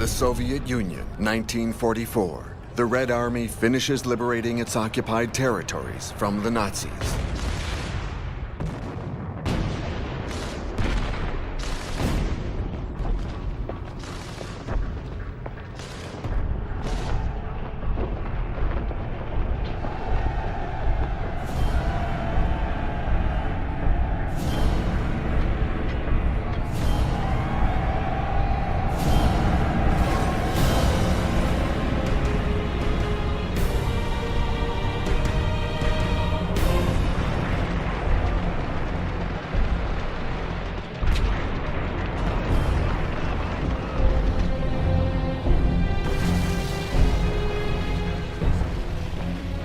The Soviet Union, 1944. The Red Army finishes liberating its occupied territories from the Nazis.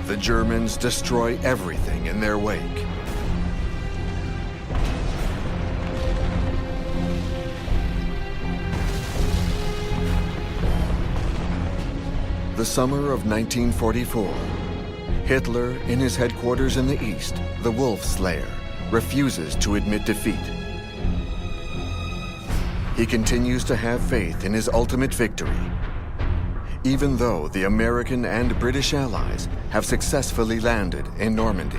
The Germans destroy everything in their wake. The summer of 1944. Hitler, in his headquarters in the east, the Wolf Slayer, refuses to admit defeat. He continues to have faith in his ultimate victory, even though the American and British allies have successfully landed in Normandy.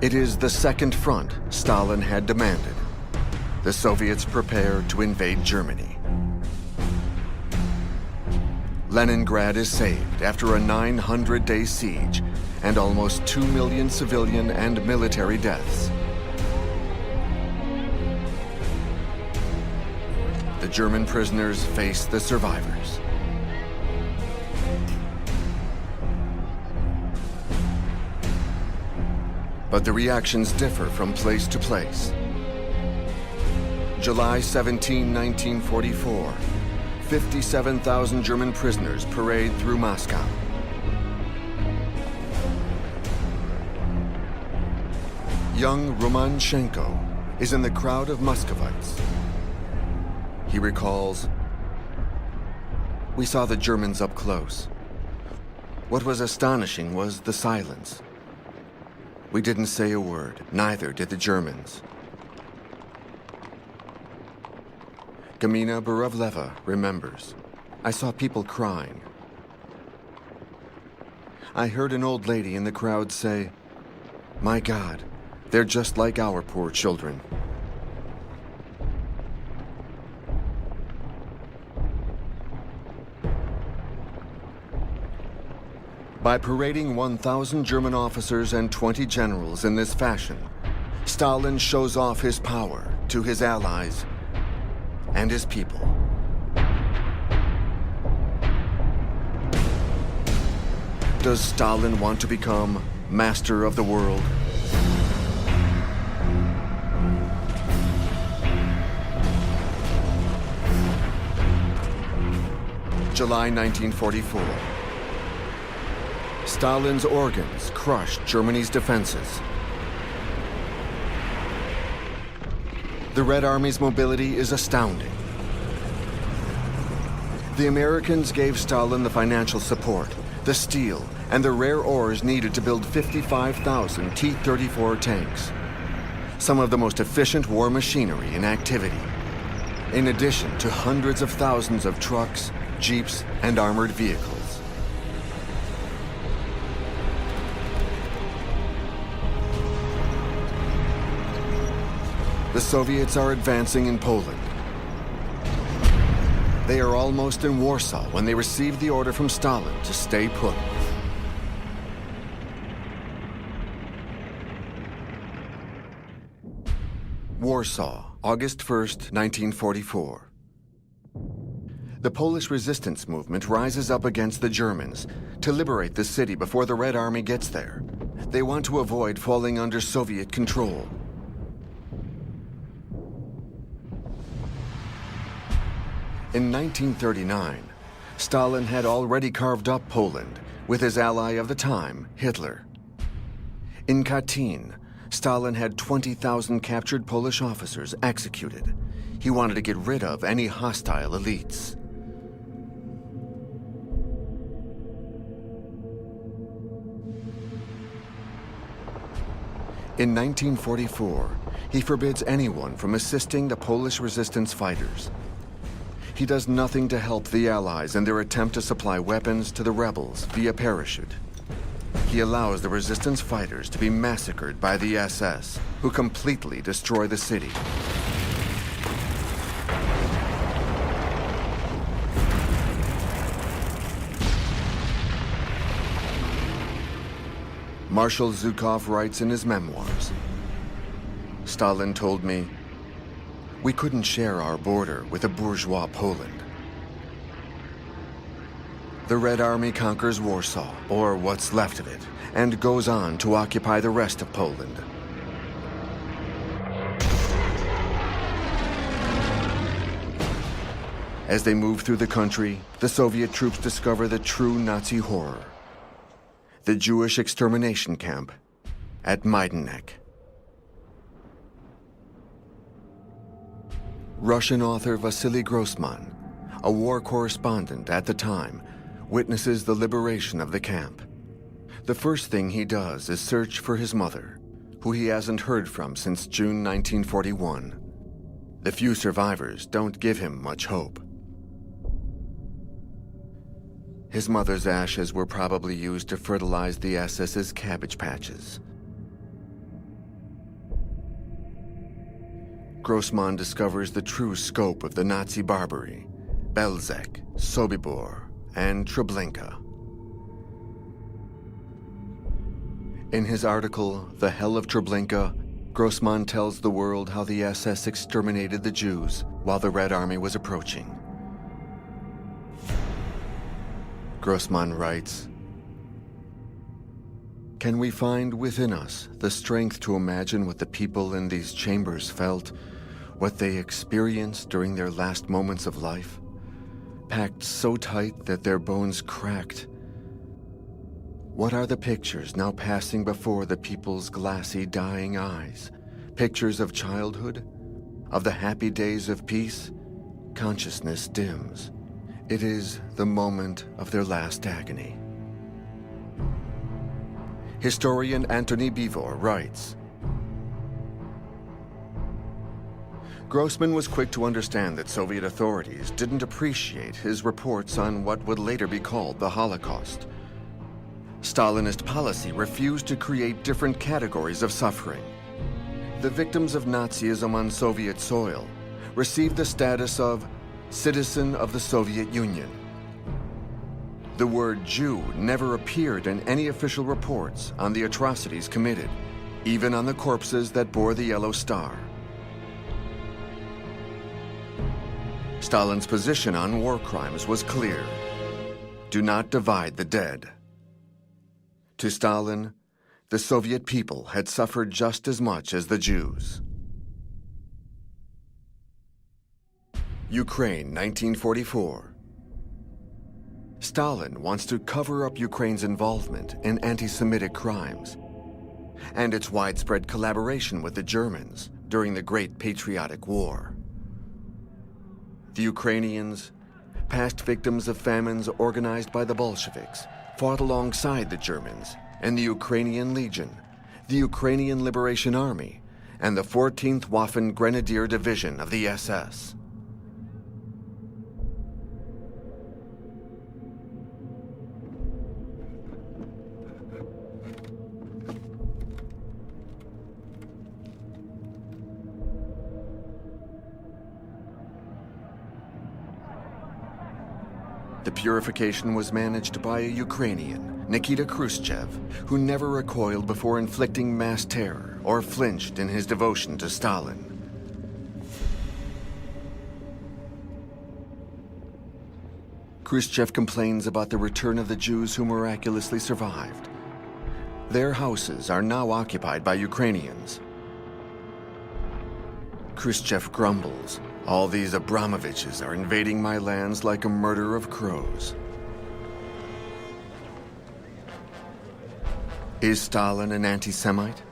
It is the second front Stalin had demanded. The Soviets prepare to invade Germany. Leningrad is saved after a 900-day siege and almost 2 million civilian and military deaths. The German prisoners face the survivors. But the reactions differ from place to place. July 17, 1944, 57,000 German prisoners parade through Moscow. Young Romanchenko is in the crowd of Muscovites. He recalls, "We saw the Germans up close. What was astonishing was the silence. We didn't say a word, neither did the Germans." Gamina Borovleva remembers, "I saw people crying. I heard an old lady in the crowd say, 'My God, they're just like our poor children.'" By parading 1,000 German officers and 20 generals in this fashion, Stalin shows off his power to his allies and his people. Does Stalin want to become master of the world? July 1944. Stalin's organs crushed Germany's defenses. The Red Army's mobility is astounding. The Americans gave Stalin the financial support, the steel, and the rare ores needed to build 55,000 T-34 tanks, some of the most efficient war machinery in activity, in addition to hundreds of thousands of trucks, jeeps, and armored vehicles. The Soviets are advancing in Poland. They are almost in Warsaw when they receive the order from Stalin to stay put. Warsaw, August 1st, 1944. The Polish resistance movement rises up against the Germans to liberate the city before the Red Army gets there. They want to avoid falling under Soviet control. In 1939, Stalin had already carved up Poland with his ally of the time, Hitler. In Katyn, Stalin had 20,000 captured Polish officers executed. He wanted to get rid of any hostile elites. In 1944, he forbids anyone from assisting the Polish resistance fighters. He does nothing to help the Allies in their attempt to supply weapons to the rebels via parachute. He allows the resistance fighters to be massacred by the SS, who completely destroy the city. Marshal Zhukov writes in his memoirs, "Stalin told me, we couldn't share our border with a bourgeois Poland. The Red Army conquers Warsaw, or what's left of it, and goes on to occupy the rest of Poland. As they move through the country, the Soviet troops discover the true Nazi horror: the Jewish extermination camp at Majdanek." Russian author Vasily Grossman, a war correspondent at the time, witnesses the liberation of the camp. The first thing he does is search for his mother, who he hasn't heard from since June 1941. The few survivors don't give him much hope. His mother's ashes were probably used to fertilize the SS's cabbage patches. Grossman discovers the true scope of the Nazi barbarity: Belzec, Sobibor, and Treblinka. In his article, The Hell of Treblinka, Grossman tells the world how the SS exterminated the Jews while the Red Army was approaching. Grossman writes, "Can we find within us the strength to imagine what the people in these chambers felt, what they experienced during their last moments of life? Packed so tight that their bones cracked. What are the pictures now passing before the people's glassy, dying eyes? Pictures of childhood? Of the happy days of peace? Consciousness dims. It is the moment of their last agony." Historian Antony Beevor writes, Grossman was quick to understand that Soviet authorities didn't appreciate his reports on what would later be called the Holocaust. Stalinist policy refused to create different categories of suffering. The victims of Nazism on Soviet soil received the status of citizen of the Soviet Union. The word Jew never appeared in any official reports on the atrocities committed, even on the corpses that bore the yellow star. Stalin's position on war crimes was clear: do not divide the dead. To Stalin, the Soviet people had suffered just as much as the Jews. Ukraine, 1944. Stalin wants to cover up Ukraine's involvement in anti-Semitic crimes and its widespread collaboration with the Germans during the Great Patriotic War. The Ukrainians, past victims of famines organized by the Bolsheviks, fought alongside the Germans in the Ukrainian Legion, the Ukrainian Liberation Army, and the 14th Waffen Grenadier Division of the SS. The purification was managed by a Ukrainian, Nikita Khrushchev, who never recoiled before inflicting mass terror or flinched in his devotion to Stalin. Khrushchev complains about the return of the Jews who miraculously survived. Their houses are now occupied by Ukrainians. Khrushchev grumbles, "All these Abramoviches are invading my lands like a murder of crows." Is Stalin an anti-Semite?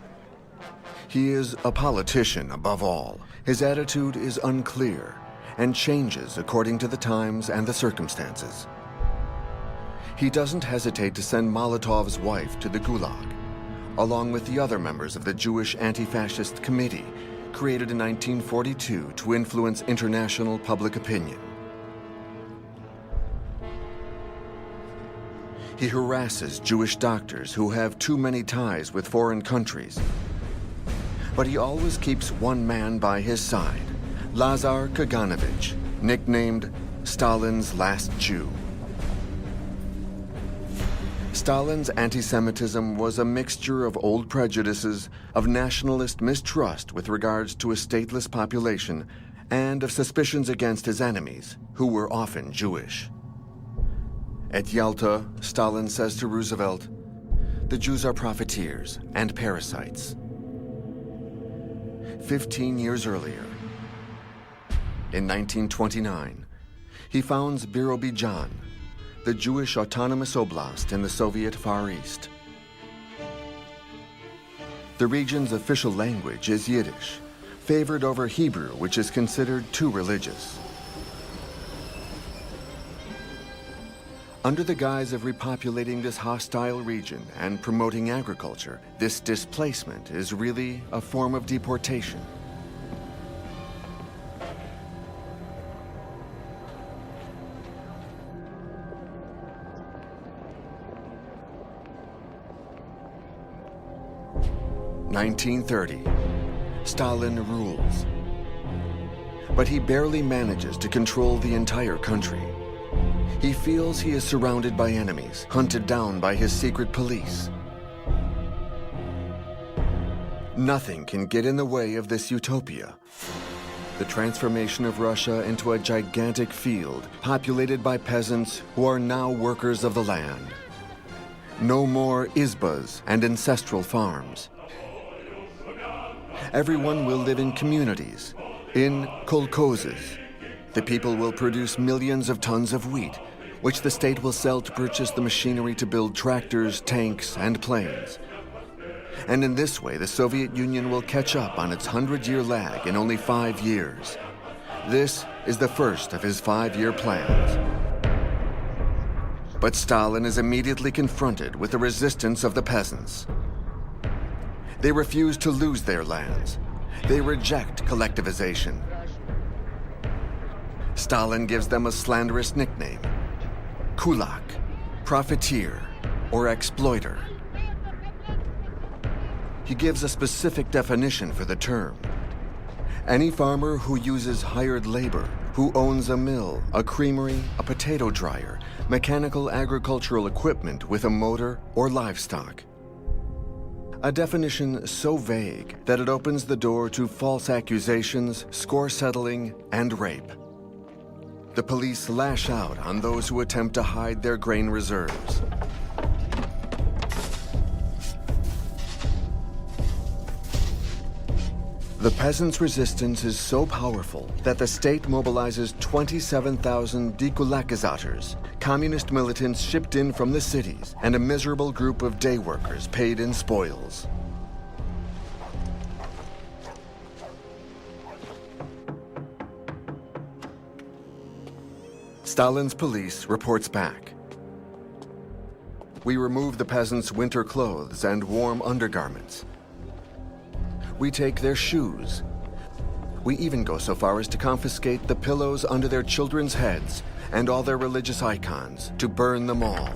He is a politician above all. His attitude is unclear and changes according to the times and the circumstances. He doesn't hesitate to send Molotov's wife to the Gulag, along with the other members of the Jewish Anti-Fascist Committee, created in 1942 to influence international public opinion. He harasses Jewish doctors who have too many ties with foreign countries. But he always keeps one man by his side, Lazar Kaganovich, nicknamed Stalin's Last Jew. Stalin's anti-Semitism was a mixture of old prejudices, of nationalist mistrust with regards to a stateless population, and of suspicions against his enemies, who were often Jewish. At Yalta, Stalin says to Roosevelt, "The Jews are profiteers and parasites." 15 years earlier, in 1929, he founds Birobidzhan, the Jewish autonomous oblast in the Soviet Far East. The region's official language is Yiddish, favored over Hebrew, which is considered too religious. Under the guise of repopulating this hostile region and promoting agriculture, this displacement is really a form of deportation. (1930). Stalin rules. But he barely manages to control the entire country. He feels he is surrounded by enemies, hunted down by his secret police. Nothing can get in the way of this utopia. The transformation of Russia into a gigantic field populated by peasants who are now workers of the land. No more izbas and ancestral farms. Everyone will live in communities, in kolkhozes. The people will produce millions of tons of wheat, which the state will sell to purchase the machinery to build tractors, tanks, and planes. And in this way, the Soviet Union will catch up on its 100-year lag in only 5 years. This is the first of his 5-year plans. But Stalin is immediately confronted with the resistance of the peasants. They refuse to lose their lands. They reject collectivization. Stalin gives them a slanderous nickname: kulak, profiteer, or exploiter. He gives a specific definition for the term. Any farmer who uses hired labor, who owns a mill, a creamery, a potato dryer, mechanical agricultural equipment with a motor, or livestock. A definition so vague that it opens the door to false accusations, score settling, and rape. The police lash out on those who attempt to hide their grain reserves. The peasants' resistance is so powerful that the state mobilizes 27,000 dekulakizators, communist militants shipped in from the cities, and a miserable group of day workers paid in spoils. Stalin's police reports back. We remove the peasants' winter clothes and warm undergarments. We take their shoes. We even go so far as to confiscate the pillows under their children's heads and all their religious icons, to burn them all.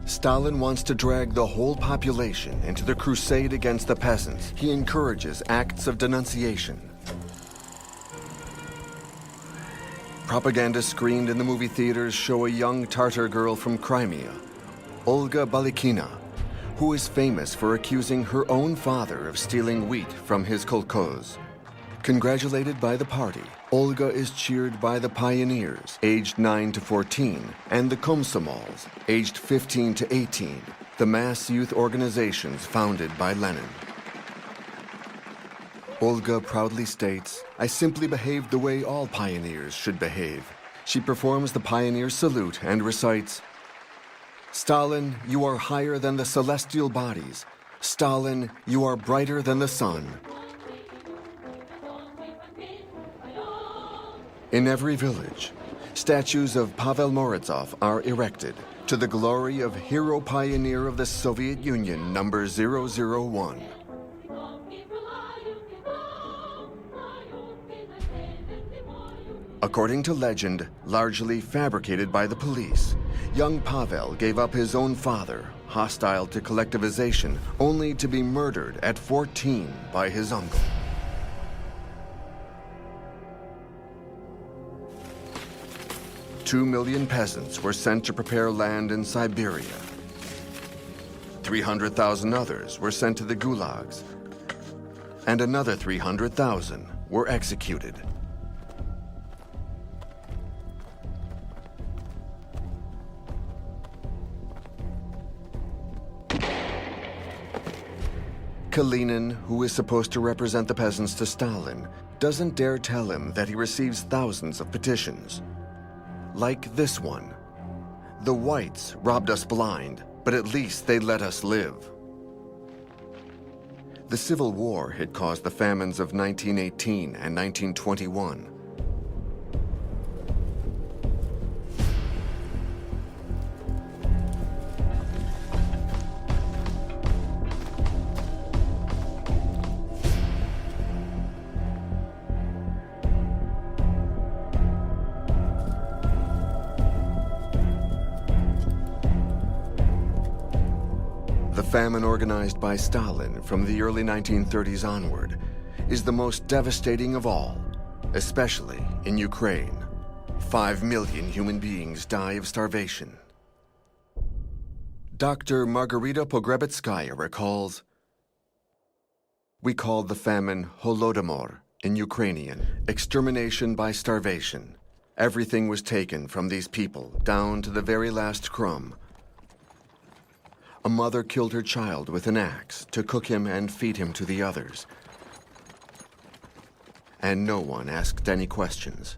Stalin wants to drag the whole population into the crusade against the peasants. He encourages acts of denunciation. Propaganda screened in the movie theaters show a young Tatar girl from Crimea, Olga Balikina, who is famous for accusing her own father of stealing wheat from his kolkhoz. Congratulated by the party, Olga is cheered by the pioneers, aged 9 to 14, and the komsomols, aged 15 to 18, the mass youth organizations founded by Lenin. Olga proudly states, "I simply behaved the way all pioneers should behave." She performs the pioneer salute and recites, "Stalin, you are higher than the celestial bodies. Stalin, you are brighter than the sun." In every village, statues of Pavel Morozov are erected to the glory of hero pioneer of the Soviet Union, number 001. According to legend, largely fabricated by the police, young Pavel gave up his own father, hostile to collectivization, only to be murdered at 14 by his uncle. Two million peasants were sent to prepare land in Siberia. 300,000 others were sent to the gulags, and another 300,000 were executed. Kalinin, who is supposed to represent the peasants to Stalin, doesn't dare tell him that he receives thousands of petitions. Like this one. The whites robbed us blind, but at least they let us live. The Civil War had caused the famines of 1918 and 1921. The famine organized by Stalin from the early 1930s onward is the most devastating of all, especially in Ukraine. 5 million human beings die of starvation. Dr. Margarita Pogrebetskaya recalls, "We called the famine Holodomor in Ukrainian, extermination by starvation. Everything was taken from these people, down to the very last crumb. A mother killed her child with an axe to cook him and feed him to the others. And no one asked any questions."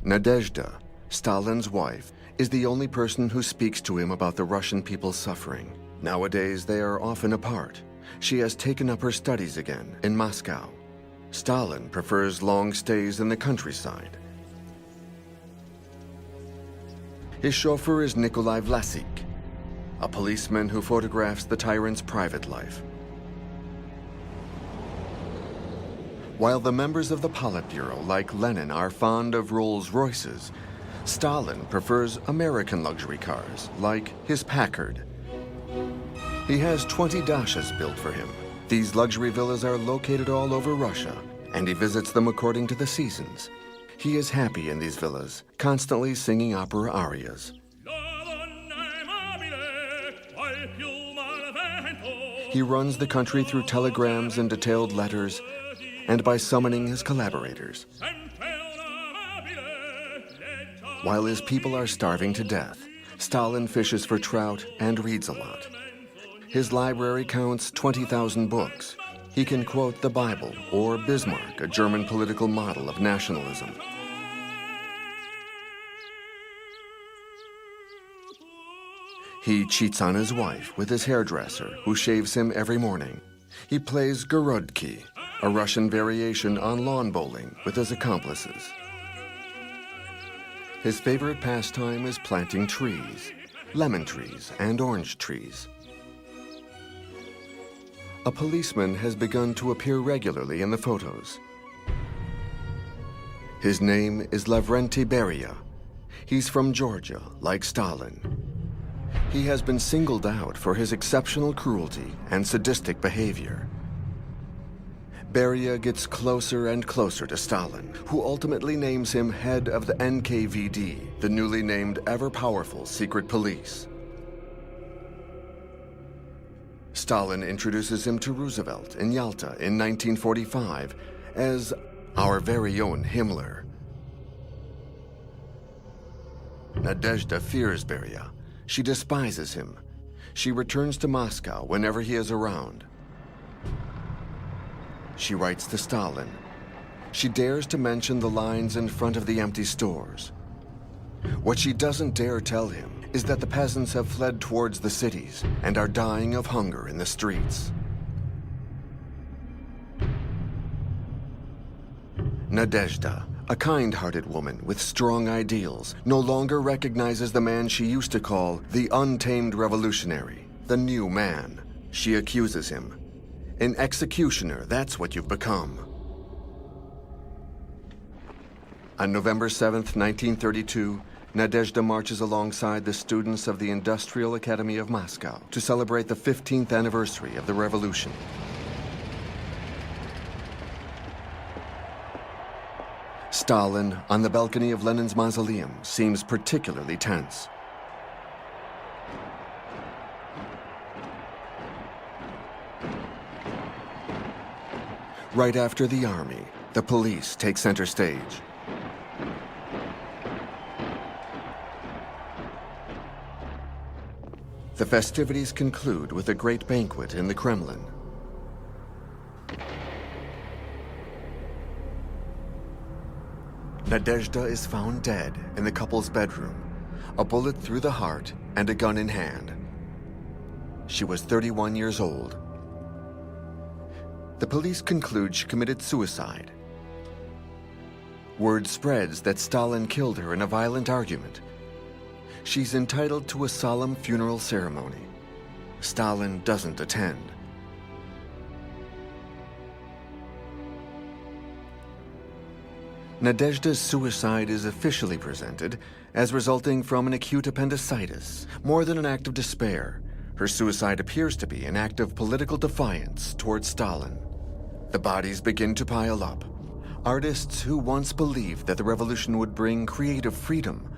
Nadezhda, Stalin's wife, is the only person who speaks to him about the Russian people's suffering. Nowadays, they are often apart. She has taken up her studies again in Moscow. Stalin prefers long stays in the countryside. His chauffeur is Nikolai Vlasik, a policeman who photographs the tyrant's private life. While the members of the Politburo, like Lenin, are fond of Rolls-Royces, Stalin prefers American luxury cars, like his Packard. He has 20 Dachas built for him. These luxury villas are located all over Russia, and he visits them according to the seasons. He is happy in these villas, constantly singing opera arias. He runs the country through telegrams and detailed letters, and by summoning his collaborators. While his people are starving to death, Stalin fishes for trout and reads a lot. His library counts 20,000 books. He can quote the Bible or Bismarck, a German political model of nationalism. He cheats on his wife with his hairdresser, who shaves him every morning. He plays Gorodki, a Russian variation on lawn bowling, with his accomplices. His favorite pastime is planting trees, lemon trees and orange trees. A policeman has begun to appear regularly in the photos. His name is Lavrenti Beria. He's from Georgia, like Stalin. He has been singled out for his exceptional cruelty and sadistic behavior. Beria gets closer and closer to Stalin, who ultimately names him head of the NKVD, the newly named ever-powerful secret police. Stalin introduces him to Roosevelt in Yalta in 1945 as our very own Himmler. Nadezhda fears Beria. She despises him. She returns to Moscow whenever he is around. She writes to Stalin. She dares to mention the lines in front of the empty stores. What she doesn't dare tell him is that the peasants have fled towards the cities and are dying of hunger in the streets. Nadezhda, a kind-hearted woman with strong ideals, no longer recognizes the man she used to call the untamed revolutionary, the new man. She accuses him. An executioner, that's what you've become. On November 7th, 1932, Nadezhda marches alongside the students of the Industrial Academy of Moscow to celebrate the 15th anniversary of the revolution. Stalin, on the balcony of Lenin's mausoleum, seems particularly tense. Right after the army, the police take center stage. The festivities conclude with a great banquet in the Kremlin. Nadezhda is found dead in the couple's bedroom, a bullet through the heart and a gun in hand. She was 31 years old. The police conclude she committed suicide. Word spreads that Stalin killed her in a violent argument. She's entitled to a solemn funeral ceremony. Stalin doesn't attend. Nadezhda's suicide is officially presented as resulting from an acute appendicitis, more than an act of despair. Her suicide appears to be an act of political defiance towards Stalin. The bodies begin to pile up. Artists who once believed that the revolution would bring creative freedom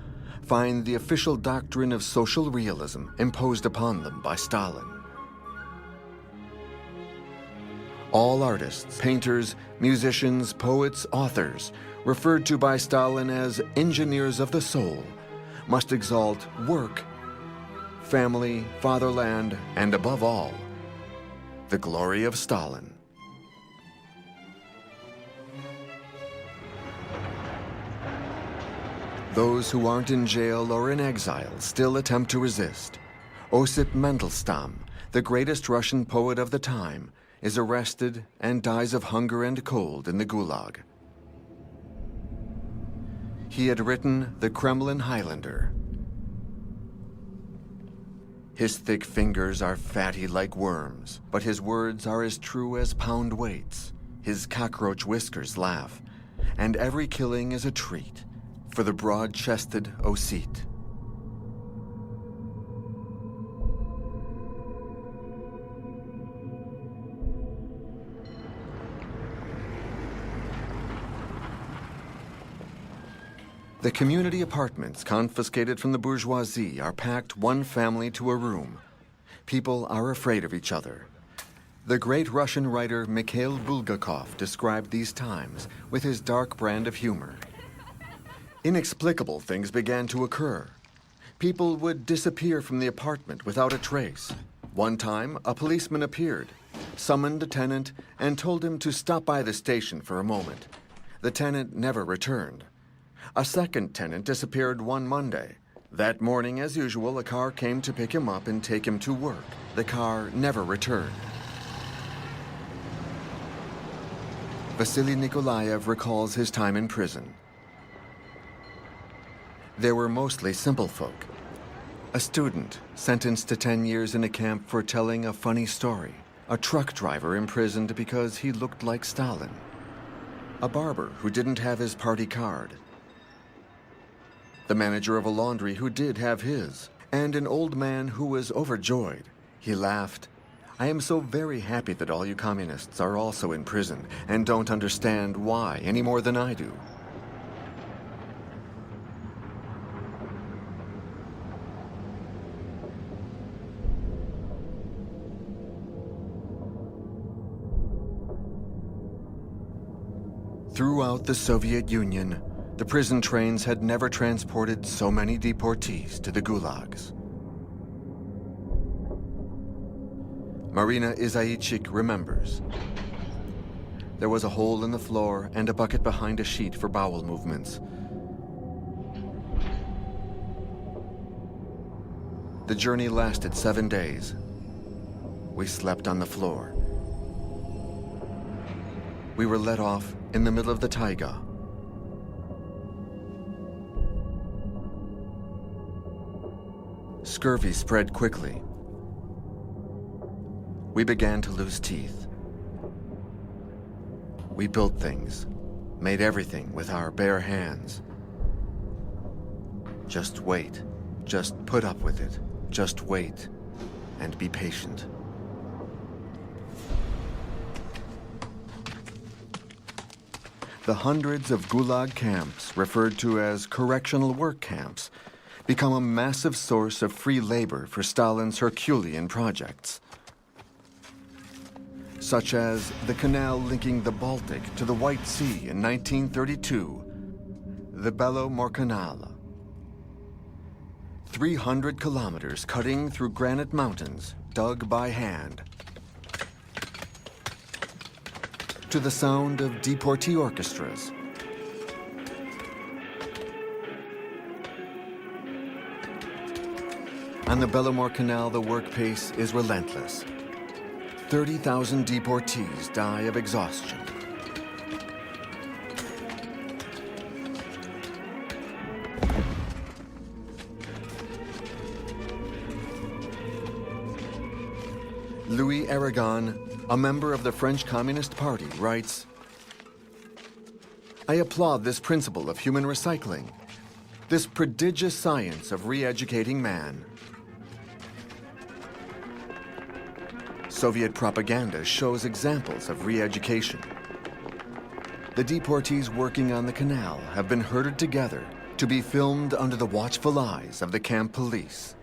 find the official doctrine of social realism imposed upon them by Stalin. All artists, painters, musicians, poets, authors, referred to by Stalin as engineers of the soul, must exalt work, family, fatherland, and above all, the glory of Stalin. Those who aren't in jail or in exile still attempt to resist. Osip Mandelstam, the greatest Russian poet of the time, is arrested and dies of hunger and cold in the Gulag. He had written The Kremlin Highlander. His thick fingers are fatty like worms, but his words are as true as pound weights. His cockroach whiskers laugh, and every killing is a treat for the broad-chested Ossete. The community apartments confiscated from the bourgeoisie are packed one family to a room. People are afraid of each other. The great Russian writer Mikhail Bulgakov described these times with his dark brand of humor. Inexplicable things began to occur. People would disappear from the apartment without a trace. One time, a policeman appeared, summoned a tenant, and told him to stop by the station for a moment. The tenant never returned. A second tenant disappeared one Monday. That morning, as usual, a car came to pick him up and take him to work. The car never returned. Vasily Nikolaev recalls his time in prison. They were mostly simple folk. A student sentenced to 10 years in a camp for telling a funny story. A truck driver imprisoned because he looked like Stalin. A barber who didn't have his party card. The manager of a laundry who did have his. And an old man who was overjoyed. He laughed. "I am so very happy that all you communists are also in prison and don't understand why any more than I do." Throughout the Soviet Union, the prison trains had never transported so many deportees to the gulags. Marina Izaichik remembers. There was a hole in the floor and a bucket behind a sheet for bowel movements. The journey lasted 7 days. We slept on the floor. We were let off in the middle of the taiga. Scurvy spread quickly. we began to lose teeth. We built things, made everything with our bare hands. Just wait. Just put up with it. Just wait. And be patient. The hundreds of gulag camps, referred to as correctional work camps, become a massive source of free labor for Stalin's Herculean projects, such as the canal linking the Baltic to the White Sea in 1932, the Belomor Canal. 300 kilometers cutting through granite mountains, dug by hand, to the sound of deportee orchestras. On the Belomor Canal, the work pace is relentless. 30,000 deportees die of exhaustion. Louis Aragon, a member of the French Communist Party, writes, "I applaud this principle of human recycling, this prodigious science of re-educating man. Soviet propaganda shows examples of re-education. The deportees working on the canal have been herded together to be filmed under the watchful eyes of the camp police.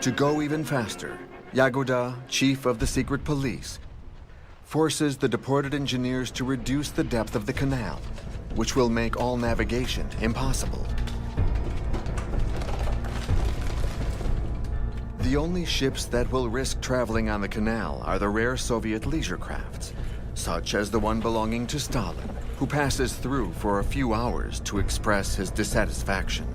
To go even faster, Yagoda, chief of the secret police, forces the deported engineers to reduce the depth of the canal, which will make all navigation impossible. The only ships that will risk traveling on the canal are the rare Soviet leisure crafts, such as the one belonging to Stalin, who passes through for a few hours to express his dissatisfaction.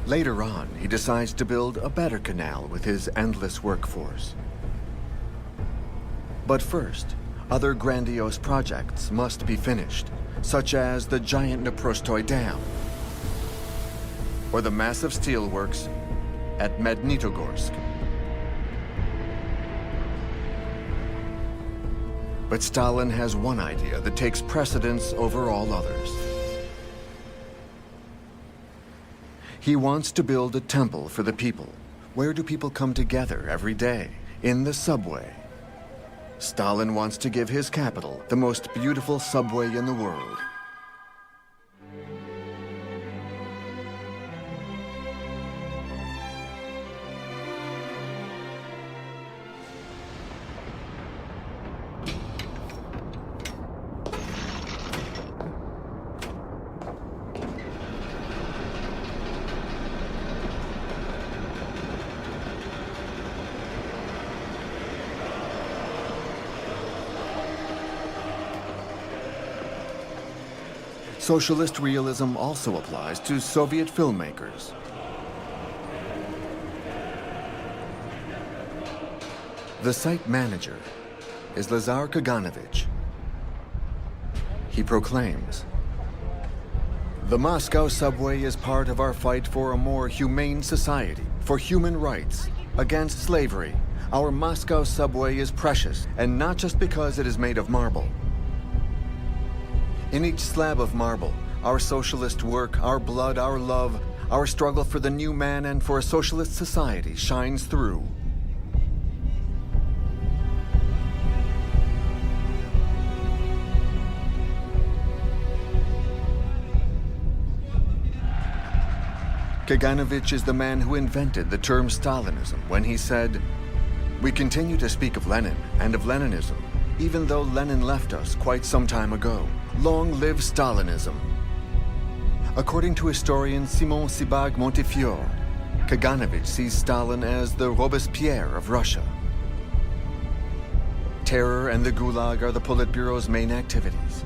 Later on, he decides to build a better canal with his endless workforce. But first, other grandiose projects must be finished, such as the giant Dnipro Dam or the massive steelworks at Magnitogorsk. But Stalin has one idea that takes precedence over all others. He wants to build a temple for the people. Where do people come together every day? In the subway. Stalin wants to give his capital the most beautiful subway in the world. Socialist realism also applies to Soviet filmmakers. The site manager is Lazar Kaganovich. He proclaims, "The Moscow subway is part of our fight for a more humane society, for human rights, against slavery. Our Moscow subway is precious, and not just because it is made of marble. In each slab of marble, our socialist work, our blood, our love, our struggle for the new man and for a socialist society shines through." Kaganovich is the man who invented the term Stalinism when he said, "We continue to speak of Lenin and of Leninism, even though Lenin left us quite some time ago. Long live Stalinism." According to historian Simon Sebag Montefiore, Kaganovich sees Stalin as the Robespierre of Russia. Terror and the Gulag are the Politburo's main activities.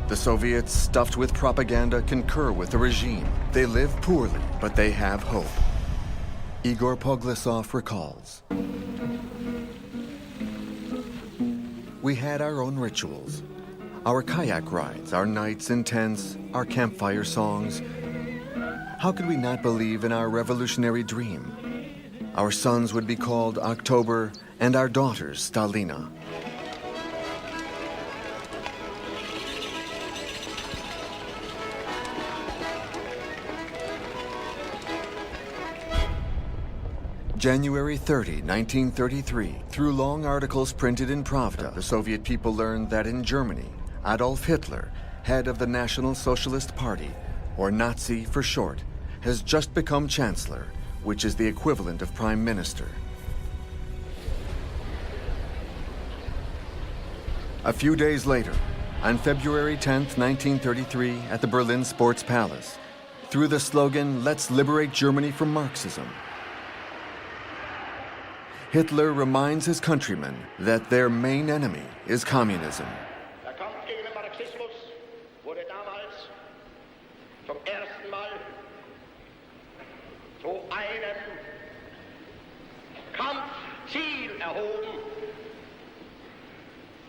The Soviets, stuffed with propaganda, concur with the regime. They live poorly, but they have hope. Igor Poglisov recalls. We had our own rituals. Our kayak rides, our nights in tents, our campfire songs. How could we not believe in our revolutionary dream? Our sons would be called October and our daughters Stalina. January 30, 1933. Through long articles printed in Pravda, the Soviet people learned that in Germany, Adolf Hitler, head of the National Socialist Party, or Nazi for short, has just become Chancellor, which is the equivalent of Prime Minister. A few days later, on February 10, 1933, at the Berlin Sports Palace, through the slogan, "Let's liberate Germany from Marxism," Hitler reminds his countrymen that their main enemy is communism. Der Kampf gegen den Marxismus wurde damals zum ersten Mal zu einem Kampfziel erhoben.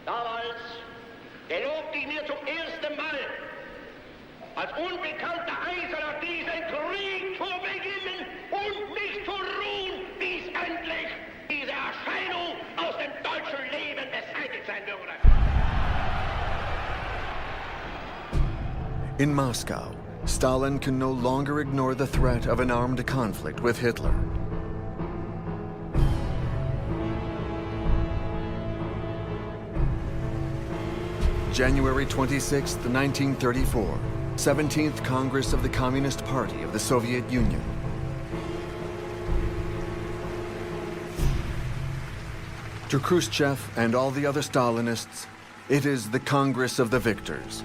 Damals gelobte ich mir zum ersten Mal, als unbekannter Eiserner diesen Krieg zu beginnen und nicht zu ruhen, bis endlich diese Erscheinung aus dem deutschen Leben beseitigt sein würde. In Moscow, Stalin can no longer ignore the threat of an armed conflict with Hitler. January 26, 1934, 17th Congress of the Communist Party of the Soviet Union. To Khrushchev and all the other Stalinists, it is the Congress of the Victors.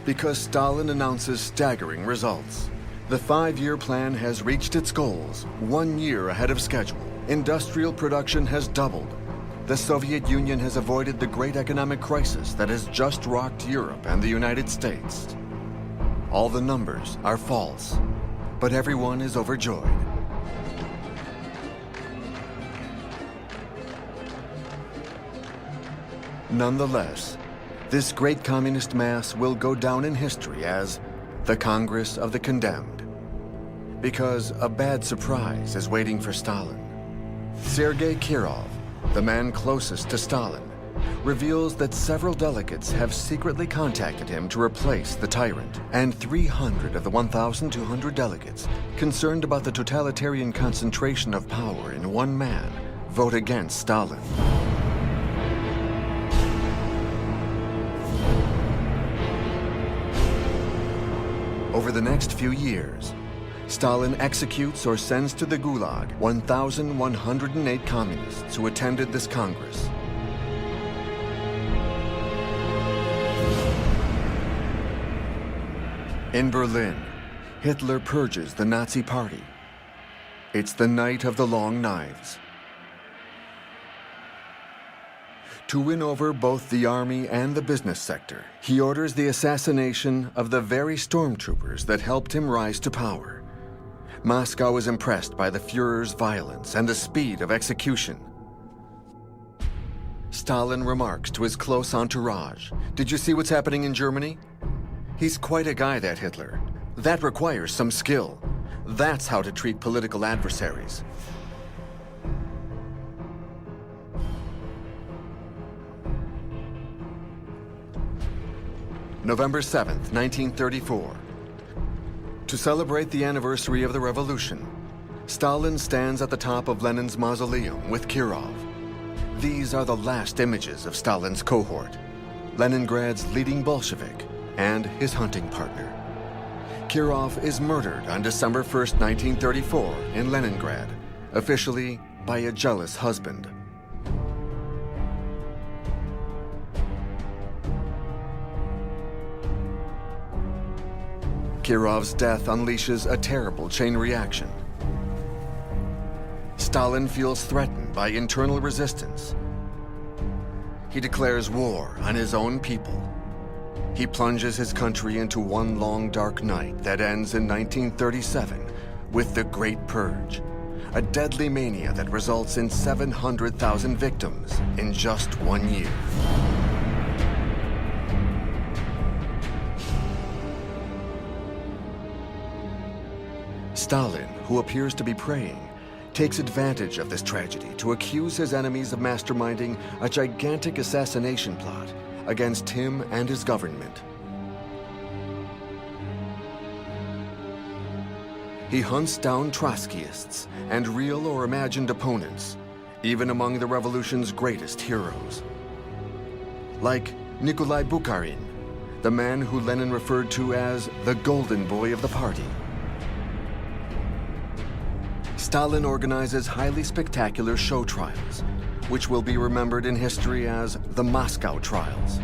Because Stalin announces staggering results. The 5-year plan has reached its goals 1 year ahead of schedule. Industrial production has doubled. The Soviet Union has avoided the great economic crisis that has just rocked Europe and the United States. All the numbers are false, but everyone is overjoyed. Nonetheless, this great communist mass will go down in history as the Congress of the Condemned, because a bad surprise is waiting for Stalin. Sergei Kirov, the man closest to Stalin, reveals that several delegates have secretly contacted him to replace the tyrant, and 300 of the 1,200 delegates, concerned about the totalitarian concentration of power in one man, vote against Stalin. Over the next few years, Stalin executes or sends to the Gulag 1,108 communists who attended this Congress. In Berlin, Hitler purges the Nazi Party. It's the night of the long knives. To win over both the army and the business sector, he orders the assassination of the very stormtroopers that helped him rise to power. Moscow is impressed by the Führer's violence and the speed of execution. Stalin remarks to his close entourage, "Did you see what's happening in Germany? He's quite a guy, that Hitler. That requires some skill. That's how to treat political adversaries." November 7th, 1934. To celebrate the anniversary of the revolution, Stalin stands at the top of Lenin's mausoleum with Kirov. These are the last images of Stalin's cohort, Leningrad's leading Bolshevik and his hunting partner. Kirov is murdered on December 1st, 1934 in Leningrad, officially by a jealous husband. Kirov's death unleashes a terrible chain reaction. Stalin feels threatened by internal resistance. He declares war on his own people. He plunges his country into one long dark night that ends in 1937 with the Great Purge, a deadly mania that results in 700,000 victims in just 1 year. Stalin, who appears to be praying, takes advantage of this tragedy to accuse his enemies of masterminding a gigantic assassination plot against him and his government. He hunts down Trotskyists and real or imagined opponents, even among the revolution's greatest heroes. Like Nikolai Bukharin, the man who Lenin referred to as the golden boy of the party. Stalin organizes highly spectacular show trials, which will be remembered in history as the Moscow Trials.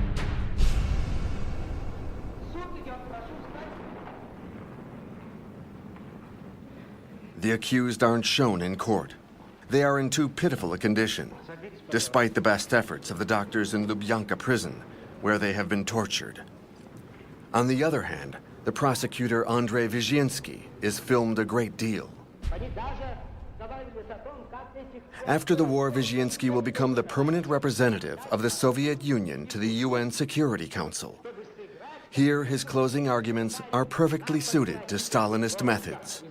The accused aren't shown in court. They are in too pitiful a condition, despite the best efforts of the doctors in Lubyanka prison, where they have been tortured. On the other hand, the prosecutor Andrei Vizhinsky is filmed a great deal. After the war, Vizhinsky will become the permanent representative of the Soviet Union to the UN Security Council. Here, his closing arguments are perfectly suited to Stalinist methods.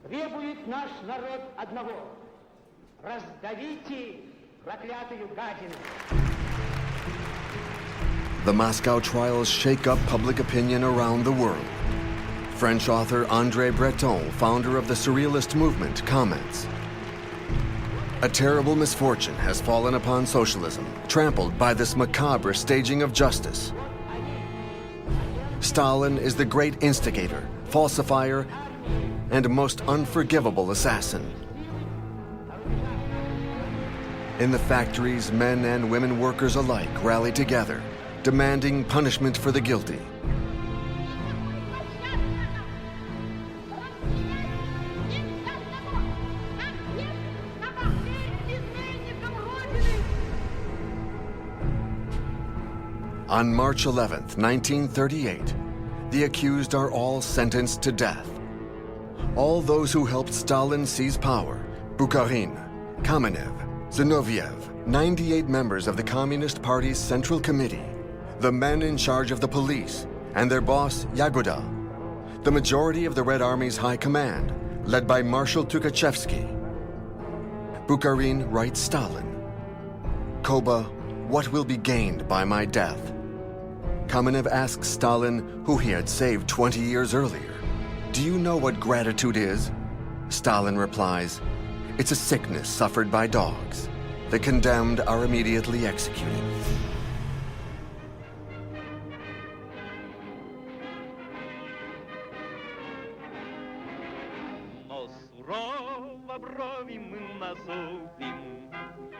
Требует наш народ одного. Раздавите проклятую гадину. The Moscow trials shake up public opinion around the world. French author André Breton, founder of the Surrealist movement, comments, "A terrible misfortune has fallen upon socialism, trampled by this macabre staging of justice. Stalin is the great instigator, falsifier, and most unforgivable assassin. In the factories, men and women workers alike rally together, demanding punishment for the guilty. On March 11th, 1938, the accused are all sentenced to death. All those who helped Stalin seize power, Bukharin, Kamenev, Zinoviev, 98 members of the Communist Party's Central Committee, the men in charge of the police, and their boss, Yagoda, the majority of the Red Army's High Command, led by Marshal Tukhachevsky. Bukharin writes Stalin, "Koba, what will be gained by my death?" Kamenev asks Stalin, who he had saved 20 years earlier, "Do you know what gratitude is?" Stalin replies, "It's a sickness suffered by dogs. The condemned are immediately executed." Но сурово брови мы насупим,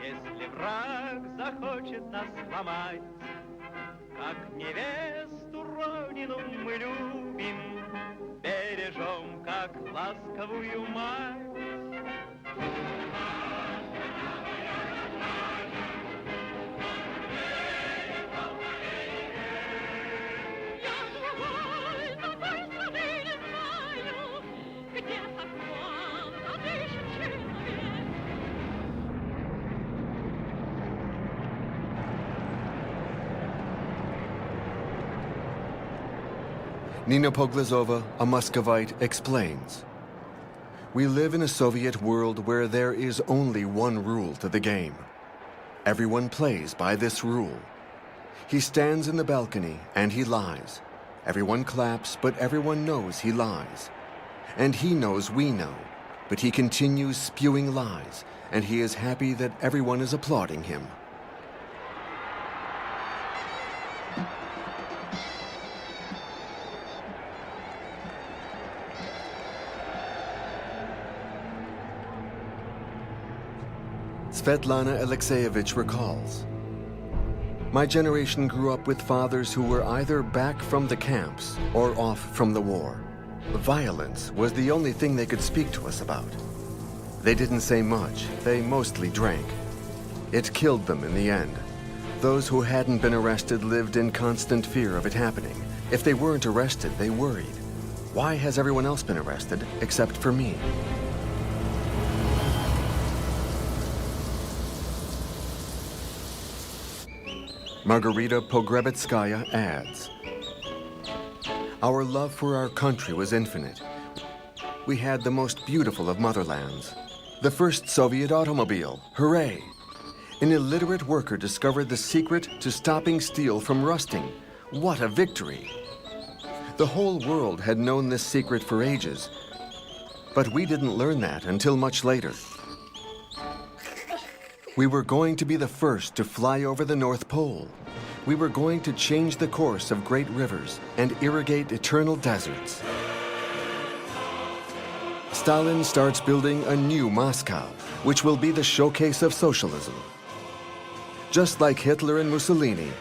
если враг захочет нас сломать. Как невесту родину мы любим, бережем, как ласковую мать. Nina Poglazova, a Muscovite, explains, "We live in a Soviet world where there is only one rule to the game. Everyone plays by this rule. He stands in the balcony and he lies. Everyone claps, but everyone knows he lies. And he knows we know, but he continues spewing lies, and he is happy that everyone is applauding him." Svetlana Alexeyevich recalls, "My generation grew up with fathers who were either back from the camps or off from the war. Violence was the only thing they could speak to us about. They didn't say much, they mostly drank. It killed them in the end. Those who hadn't been arrested lived in constant fear of it happening. If they weren't arrested, they worried. Why has everyone else been arrested except for me?" Margarita Pogrebetskaya adds, "Our love for our country was infinite. We had the most beautiful of motherlands. The first Soviet automobile, hooray! An illiterate worker discovered the secret to stopping steel from rusting. What a victory! The whole world had known this secret for ages, but we didn't learn that until much later. We were going to be the first to fly over the North Pole. We were going to change the course of great rivers and irrigate eternal deserts." Stalin starts building a new Moscow, which will be the showcase of socialism. Just like Hitler and Mussolini,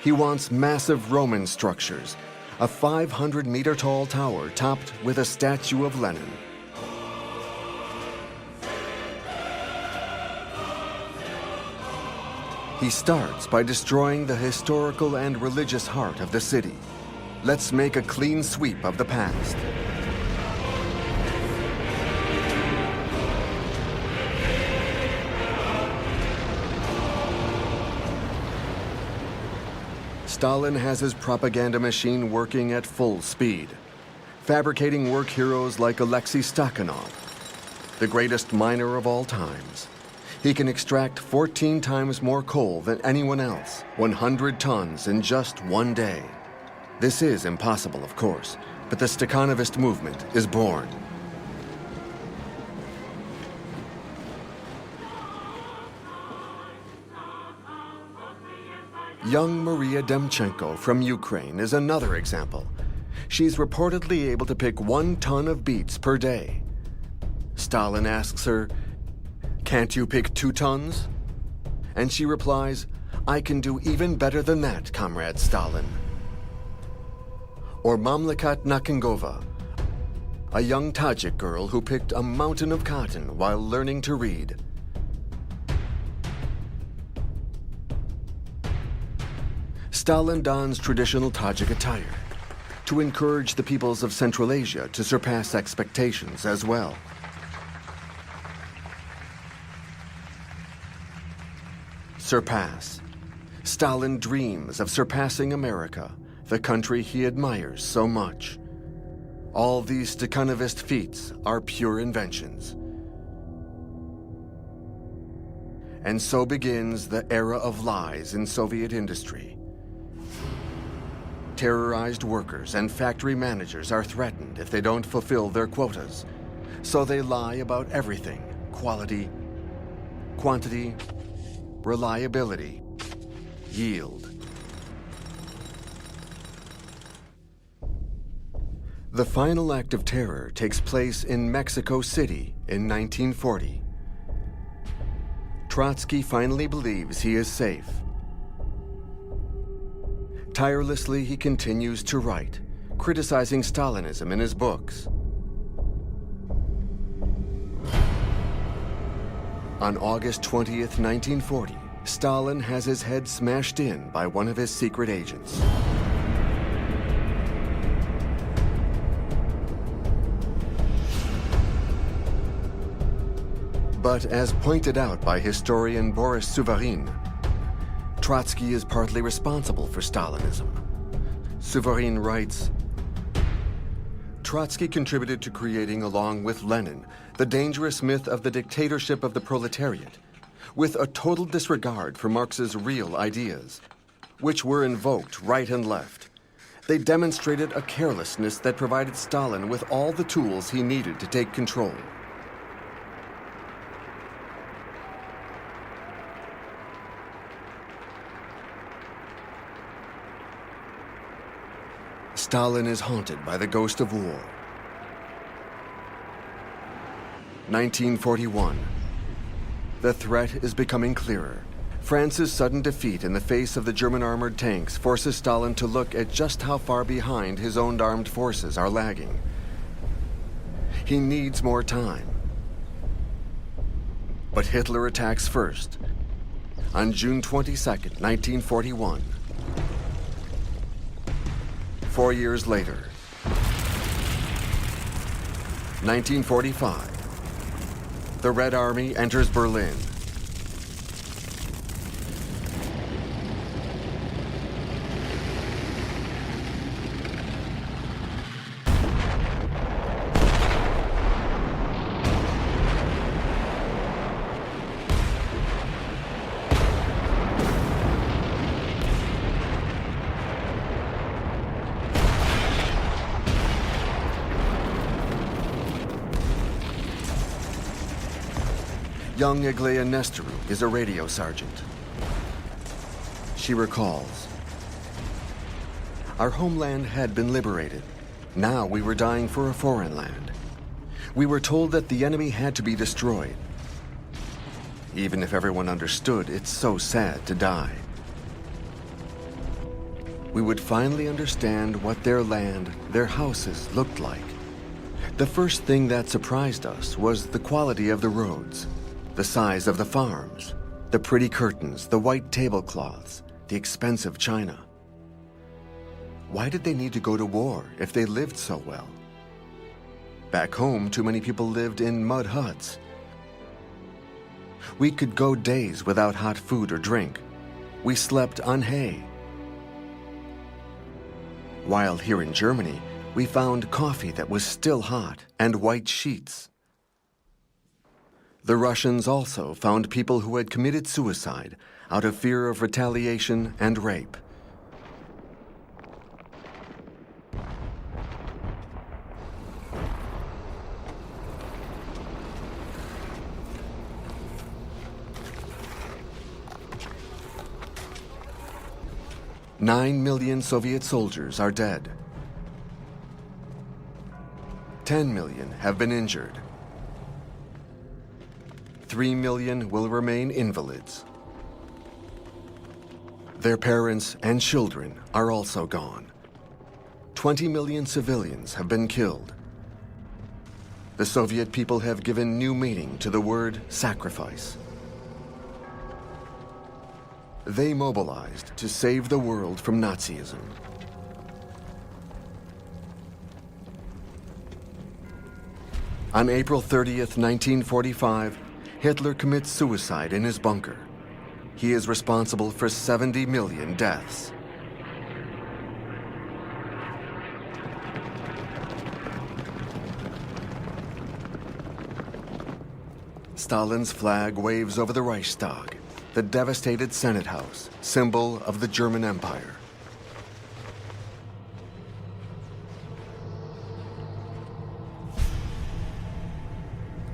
he wants massive Roman structures, a 500-meter-tall tower topped with a statue of Lenin. He starts by destroying the historical and religious heart of the city. Let's make a clean sweep of the past. Stalin has his propaganda machine working at full speed, fabricating work heroes like Alexei Stakhanov, the greatest miner of all times. He can extract 14 times more coal than anyone else, 100 tons in just one day. This is impossible, of course, but the Stakhanovist movement is born. Young Maria Demchenko from Ukraine is another example. She's reportedly able to pick 1 ton of beets per day. Stalin asks her, "Can't you pick 2 tons?" And she replies, "I can do even better than that, Comrade Stalin." Or Mamlakat Nakangova, a young Tajik girl who picked a mountain of cotton while learning to read. Stalin dons traditional Tajik attire to encourage the peoples of Central Asia to surpass expectations as well. Surpass. Stalin dreams of surpassing America, the country he admires so much. All these Stakhanovist feats are pure inventions. And so begins the era of lies in Soviet industry. Terrorized workers and factory managers are threatened if they don't fulfill their quotas. So they lie about everything: quality, quantity, reliability, yield. The final act of terror takes place in Mexico City in 1940. Trotsky finally believes he is safe. Tirelessly, he continues to write, criticizing Stalinism in his books. On August 20th, 1940, Stalin has his head smashed in by one of his secret agents. But as pointed out by historian Boris Suvarin, Trotsky is partly responsible for Stalinism. Suvarin writes, Trotsky contributed to creating, along with Lenin, the dangerous myth of the dictatorship of the proletariat, with a total disregard for Marx's real ideas, which were invoked right and left. They demonstrated a carelessness that provided Stalin with all the tools he needed to take control. Stalin is haunted by the ghost of war. 1941. The threat is becoming clearer. France's sudden defeat in the face of the German armored tanks forces Stalin to look at just how far behind his own armed forces are lagging. He needs more time. But Hitler attacks first. On June 22nd, 1941. 4 years later, 1945, the Red Army enters Berlin. Young Aglaia Nestoru is a radio sergeant. She recalls, "Our homeland had been liberated. Now we were dying for a foreign land. We were told that the enemy had to be destroyed. Even if everyone understood, it's so sad to die. We would finally understand what their land, their houses looked like. The first thing that surprised us was the quality of the roads. The size of the farms, the pretty curtains, the white tablecloths, the expensive china. Why did they need to go to war if they lived so well? Back home, too many people lived in mud huts. We could go days without hot food or drink. We slept on hay. While here in Germany, we found coffee that was still hot and white sheets. The Russians also found people who had committed suicide out of fear of retaliation and rape. Nine million Soviet soldiers are dead. 10 million have been injured. 3 million will remain invalids. Their parents and children are also gone. 20 million civilians have been killed. The Soviet people have given new meaning to the word sacrifice. They mobilized to save the world from Nazism. On April 30th, 1945, Hitler commits suicide in his bunker. He is responsible for 70 million deaths. Stalin's flag waves over the Reichstag, the devastated Senate House, symbol of the German Empire.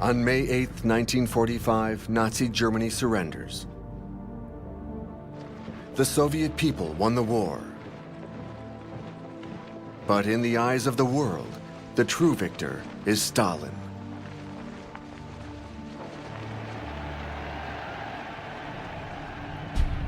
On May 8, 1945, Nazi Germany surrenders. The Soviet people won the war. But in the eyes of the world, the true victor is Stalin.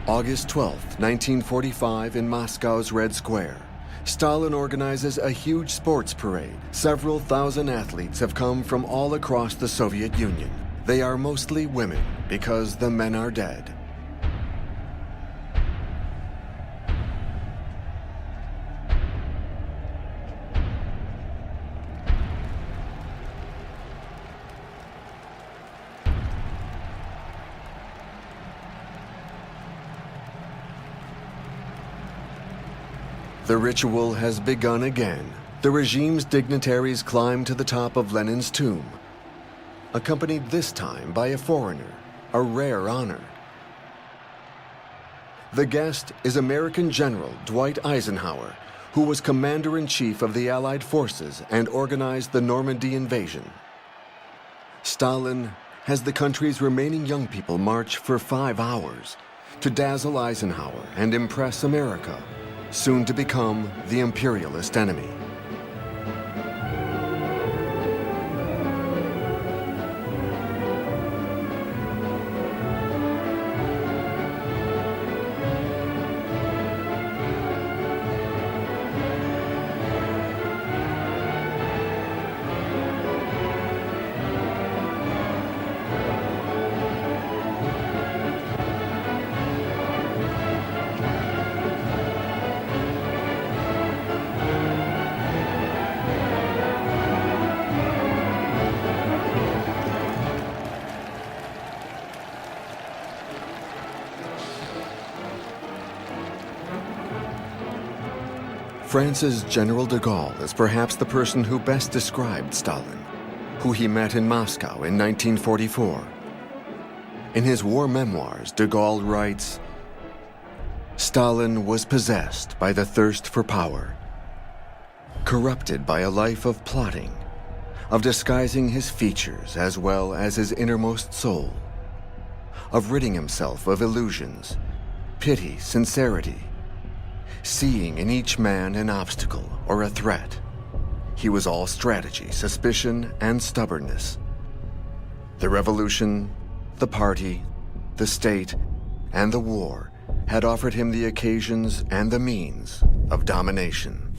August 12, 1945, in Moscow's Red Square, Stalin organizes a huge sports parade. Several thousand athletes have come from all across the Soviet Union. They are mostly women because the men are dead. The ritual has begun again. The regime's dignitaries climb to the top of Lenin's tomb, accompanied this time by a foreigner, a rare honor. The guest is American General Dwight Eisenhower, who was commander-in-chief of the Allied forces and organized the Normandy invasion. Stalin has the country's remaining young people march for 5 hours to dazzle Eisenhower and impress America, soon to become the imperialist enemy. France's General de Gaulle is perhaps the person who best described Stalin, who he met in Moscow in 1944. In his war memoirs, de Gaulle writes, "Stalin was possessed by the thirst for power, corrupted by a life of plotting, of disguising his features as well as his innermost soul, of ridding himself of illusions, pity, sincerity, seeing in each man an obstacle or a threat. He was all strategy, suspicion, and stubbornness. The revolution, the party, the state, and the war had offered him the occasions and the means of domination."